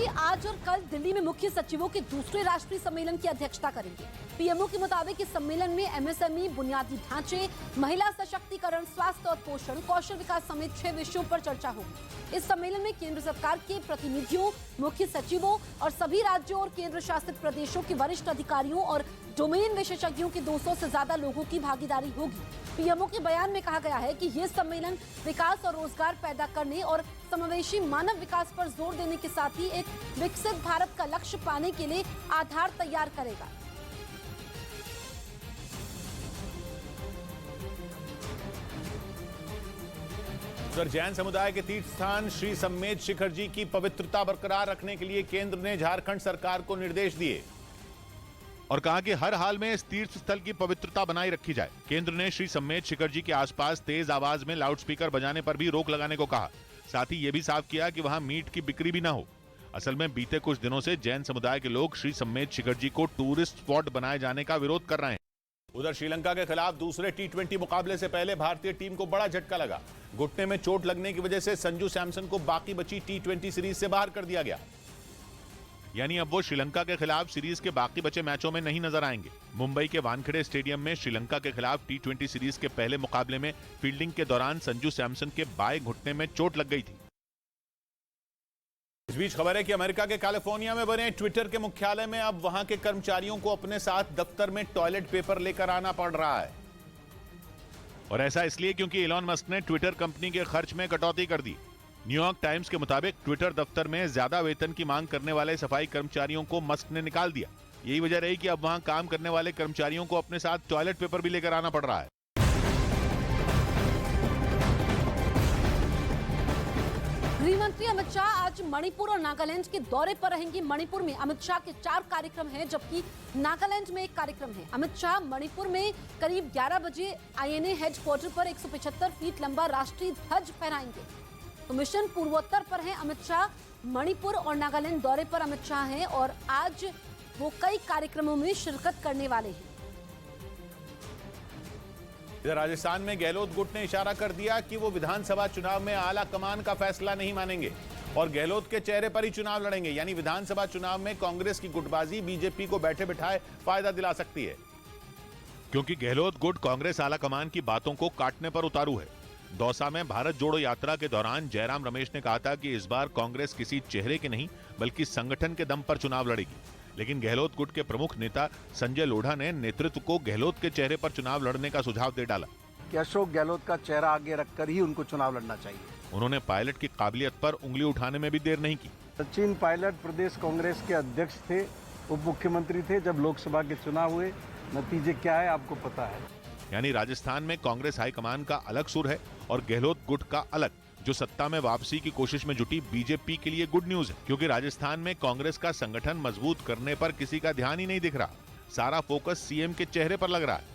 मुख्यमंत्री आज और कल दिल्ली में मुख्य सचिवों के दूसरे राष्ट्रीय सम्मेलन की अध्यक्षता करेंगे। पीएमओ के मुताबिक इस सम्मेलन में एमएसएमई, बुनियादी ढांचे, महिला सशक्तिकरण, स्वास्थ्य और पोषण, कौशल विकास समेत 6 विषयों पर चर्चा होगी। इस सम्मेलन में केंद्र सरकार के प्रतिनिधियों, मुख्य सचिवों और सभी राज्यों और केंद्र शासित प्रदेशों के वरिष्ठ अधिकारियों और डोमेन विशेषज्ञों के 200 से ज्यादा लोगों की भागीदारी होगी। पीएमओ के बयान में कहा गया है कि यह सम्मेलन विकास और रोजगार पैदा करने और समावेशी मानव विकास पर जोर देने के साथ ही एक विकसित भारत का लक्ष्य पाने के लिए आधार तैयार करेगा। उधर जैन समुदाय के तीर्थ स्थान श्री सम्मेद शिखर जी की पवित्रता बरकरार रखने के लिए केंद्र ने झारखंड सरकार को निर्देश दिए और कहा कि हर हाल में इस तीर्थ स्थल की पवित्रता बनाए रखी जाए। केंद्र ने श्री सम्मेद शिखर जी के आसपास तेज आवाज में लाउडस्पीकर बजाने पर भी रोक लगाने को कहा। साथ ही यह भी साफ किया कि वहां मीट की बिक्री भी न हो। असल में बीते कुछ दिनों से जैन समुदाय के लोग श्री सम्मेद शिखर जी को टूरिस्ट स्पॉट बनाए जाने का विरोध कर रहे हैं। उधर श्रीलंका के खिलाफ दूसरे टी20 मुकाबले से पहले भारतीय टीम को बड़ा झटका लगा। घुटने में चोट लगने की वजह से संजू सैमसन को बाकी बची टी20 सीरीज से बाहर कर दिया गया। यानी अब वो श्रीलंका के खिलाफ सीरीज के बाकी बचे मैचों में नहीं नजर आएंगे। मुंबई के वानखेड़े स्टेडियम में श्रीलंका के खिलाफ टी20 सीरीज के पहले मुकाबले में फील्डिंग के दौरान संजू सैमसन के बाएं घुटने में चोट लग गई थी। इस बीच खबर है कि अमेरिका के कैलिफोर्निया में बने ट्विटर के मुख्यालय में अब वहां के कर्मचारियों को अपने साथ दफ्तर में टॉयलेट पेपर लेकर आना पड़ रहा है। और ऐसा इसलिए क्योंकि इलॉन मस्क ने ट्विटर कंपनी के खर्च में कटौती कर दी। न्यूयॉर्क टाइम्स के मुताबिक ट्विटर दफ्तर में ज्यादा वेतन की मांग करने वाले सफाई कर्मचारियों को मस्क ने निकाल दिया। यही वजह रही कि अब वहां काम करने वाले कर्मचारियों को अपने साथ टॉयलेट पेपर भी लेकर आना पड़ रहा है। गृह मंत्री अमित शाह आज मणिपुर और नागालैंड के दौरे पर रहेंगे। मणिपुर में अमित शाह के 4 कार्यक्रम हैं, जबकि नागालैंड में 1 कार्यक्रम है। अमित शाह मणिपुर में करीब 11 बजे आईएनए हेडक्वार्टर पर 175 फीट लंबा राष्ट्रीय ध्वज फहराएंगे। तो मिशन पूर्वोत्तर पर हैं अमित शाह। मणिपुर और नागालैंड दौरे पर अमित शाह हैं और आज वो कई कार्यक्रमों में शिरकत करने वाले हैं। इधर राजस्थान में गहलोत गुट ने इशारा कर दिया कि वो विधानसभा चुनाव में आला कमान का फैसला नहीं मानेंगे और गहलोत के चेहरे पर ही चुनाव लड़ेंगे। यानी विधानसभा चुनाव में कांग्रेस की गुटबाजी बीजेपी को बैठे बिठाए फायदा दिला सकती है, क्योंकि गहलोत गुट कांग्रेस आला कमान की बातों को काटने पर उतारू है। दौसा में भारत जोड़ो यात्रा के दौरान जयराम रमेश ने कहा था कि इस बार कांग्रेस किसी चेहरे के नहीं बल्कि संगठन के दम पर चुनाव लड़ेगी। लेकिन गहलोत गुट के प्रमुख नेता संजय लोढ़ा ने नेतृत्व को गहलोत के चेहरे पर चुनाव लड़ने का सुझाव दे डाला कि अशोक गहलोत का चेहरा आगे रखकर ही उनको चुनाव लड़ना चाहिए। उन्होंने पायलट की काबिलियत पर उंगली उठाने में भी देर नहीं की। सचिन पायलट प्रदेश कांग्रेस के अध्यक्ष थे, उप मुख्यमंत्री थे जब लोकसभा के चुनाव हुए। नतीजे क्या है आपको पता है। यानी राजस्थान में कांग्रेस हाईकमान का अलग सुर है और गहलोत गुट का अलग, जो सत्ता में वापसी की कोशिश में जुटी बीजेपी के लिए गुड न्यूज है, क्योंकि राजस्थान में कांग्रेस का संगठन मजबूत करने पर किसी का ध्यान ही नहीं दिख रहा। सारा फोकस सीएम के चेहरे पर लग रहा है।